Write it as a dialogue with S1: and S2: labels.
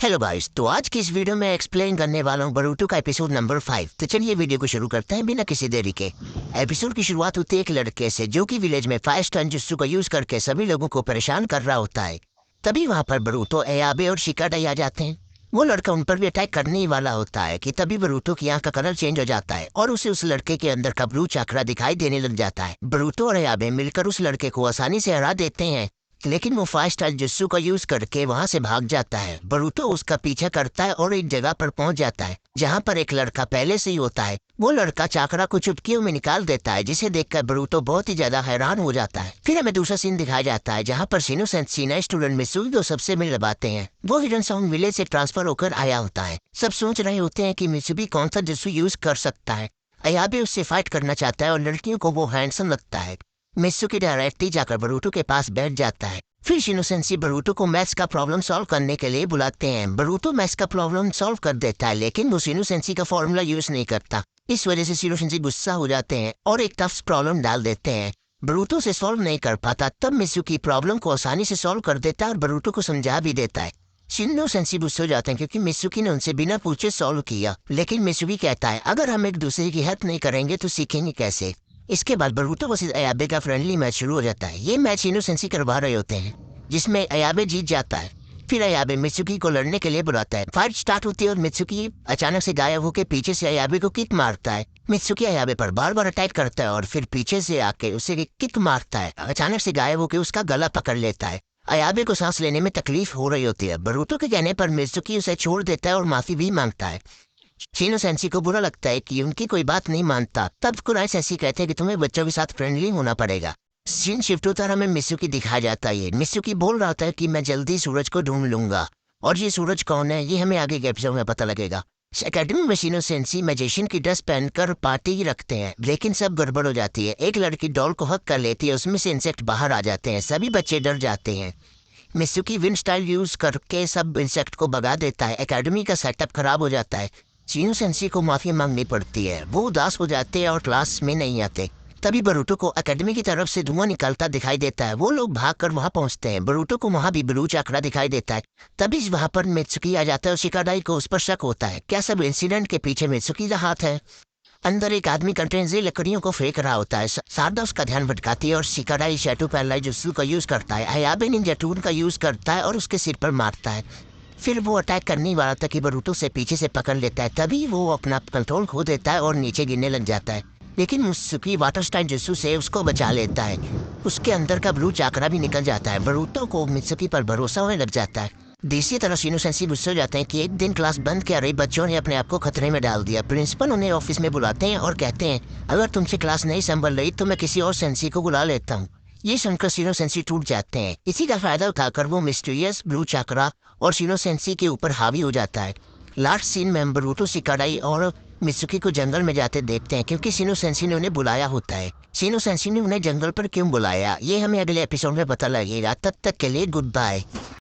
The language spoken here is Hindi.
S1: हेलो गाइस, तो आज की इस वीडियो में एक्सप्लेन करने वाला हूँ बरूटो का एपिसोड नंबर 5। तो चलिए वीडियो को शुरू करते हैं बिना किसी देरी के। एपिसोड की शुरुआत होती है एक लड़के से जो कि विलेज में 5 टन जुस्सू का यूज करके सभी लोगों को परेशान कर रहा होता है। तभी वहाँ पर बरूटो, एयाबे और शिकाडाई आ जाते हैं। वो लड़का उन पर भी अटैक करने ही वाला होता है कि तभी बरूटो की आंख का कलर चेंज हो जाता है और उसे उस लड़के के अंदर का ब्लू चक्रा दिखाई देने लग जाता है। बरूटो और एयाबे मिलकर उस लड़के को आसानी से हरा देते हैं, लेकिन वो 5 स्टार जुस्सू का यूज करके वहां से भाग जाता है। बरूटो उसका पीछा करता है और एक जगह पर पहुंच जाता है जहां पर एक लड़का पहले से ही होता है। वो लड़का चाकरा को चुटकियों में निकाल देता है, जिसे देखकर बरूटो बहुत ही ज्यादा हैरान हो जाता है। फिर हमें दूसरा सीन दिखाया जाता है जहां पर शिनो सेंसी नए स्टूडेंट मित्सुकी को सबसे मिलवाते हैं। वो हिडन साउंड विलेज से ट्रांसफर होकर आया होता है। सब सोच रहे होते हैं कि मित्सुकी कौन सा जुस्सू यूज कर सकता है। अयाबे उससे फाइट करना चाहता है और लड़कियों को वो हैंडसम लगता है। मित्सुकी डायरेक्टली जाकर बरूटो के पास बैठ जाता है। फिर शिनो सेंसी बरूटो को मैथ्स का प्रॉब्लम सॉल्व करने के लिए बुलाते हैं। बरूटो मैथ्स का प्रॉब्लम सॉल्व कर देता है, लेकिन वो शिनो सेंसी का फॉर्मूला यूज नहीं करता। इस वजह से शिनो सेंसी गुस्सा हो जाते हैं और एक टफ प्रॉब्लम डाल देते हैं। बरूटो से सॉल्व नहीं कर पाता, तब मित्सुकी प्रॉब्लम को आसानी से सॉल्व कर देता है और बरूटो को समझा भी देता है। शिनो सेंसी गुस्से हो जाते हैं क्योंकि मित्सुकी ने उनसे बिना पूछे सॉल्व किया, लेकिन मित्सुकी कहता है अगर हम एक दूसरे की हेल्प नहीं करेंगे तो सीखेंगे कैसे। इसके बाद बरूटो वर्सेस अयाबे का फ्रेंडली मैच शुरू हो जाता है। ये मैच शिनो सेंसी करवा रहे होते हैं, जिसमें अयाबे जीत जाता है। फिर अयाबे मित्सुकी को लड़ने के लिए बुलाता है। फाइट स्टार्ट होती है और मित्सुकी अचानक से गायब होकर पीछे से अयाबे को किक मारता है। मित्सुकी अयाबे पर बार बार अटैक करता है और फिर पीछे से आके उसे किक मारता है। अचानक से गायब होकर उसका गला पकड़ लेता है। अयाबे को सांस लेने में तकलीफ हो रही होती है। बरूटो के कहने पर मित्सुकी उसे छोड़ देता है और माफी भी मांगता है। शिनो सेंसी को बुरा लगता है कि उनकी कोई बात नहीं मानता। तब कुराई सेंसी कहते हैं कि तुम्हें बच्चों के साथ फ्रेंडली होना पड़ेगा। सीन शिफ्ट होता है, हमें मित्सुकी दिखाया जाता है। मित्सुकी बोल रहा था कि मैं जल्दी सूरज को ढूंढ लूंगा, और ये सूरज कौन है ये हमें आगे के एपिसोड में पता लगेगा। एकेडमी में शिनो सेंसी मैजिशियन की ड्रेस पहनकर पार्टी रखते हैं, लेकिन सब गड़बड़ हो जाती है। एक लड़की डॉल को हक कर लेती है, उसमें से इंसेक्ट बाहर आ जाते हैं। सभी बच्चे डर जाते हैं। मित्सुकी विंड स्टाइल यूज करके सब इंसेक्ट को भगा देता है। एकेडमी का सेटअप खराब हो जाता है। शिनो सेंसी को माफी मांगनी पड़ती है। वो उदास हो जाते हैं और क्लास में नहीं आते। तभी बरूटो को एकेडमी की तरफ से धुआं निकलता दिखाई देता है। वो लोग भागकर वहां पहुंचते हैं। बरूटो को वहां भी ब्लू चक्रा दिखाई देता है। तभी वहां पर मित्सुकी आ जाता है और शिकाडाई को उस पर शक होता है। क्या सब इंसिडेंट के पीछे मित्सुकी का हाथ है? अंदर एक आदमी कंटेनर लकड़ियों को फेंक रहा होता है। शारदा उसका ध्यान भटकाती है और शिकाडाई शैटू पैरालाइज जुस्सू का यूज करता है। अयाबे निंजा टून का यूज करता है और उसके सिर पर मारता है। फिर वो अटैक करने वाला था कि बरूटो से पीछे से पकड़ लेता है। तभी वो अपना कंट्रोल खो देता है और नीचे गिरने लग जाता है, लेकिन मित्सुकी वाटर स्टाइन जुस्सू से उसको बचा लेता है। उसके अंदर का ब्लू चाकरा भी निकल जाता है। बरूटो को मित्सुकी पर भरोसा होने लग जाता है। दूसरी तरफ शिनो सेंसी गुस्से हो जाते हैं कि एक दिन क्लास बंद कर रही बच्चों ने अपने आप को खतरे में डाल दिया। प्रिंसिपल उन्हें ऑफिस में बुलाते हैं और कहते हैं अगर तुमसे क्लास नहीं संभल रही तो मैं किसी और सेंसी को बुला लेता हूँ। ये सुनकर शिनो सेंसी टूट जाते हैं। इसी का फायदा उठाकर वो मिस्टीरियस ब्लू चक्रा और शिनो सेंसी के ऊपर हावी हो जाता है। लास्ट सीन में बरूटो शिकाडाई और मित्सुकी को जंगल में जाते देखते हैं, क्योंकि शिनो सेंसी ने उन्हें बुलाया होता है। शिनो सेंसी ने उन्हें जंगल पर क्यों बुलाया ये हमें अगले एपिसोड में पता लगेगा। तब तक के लिए गुड बाय।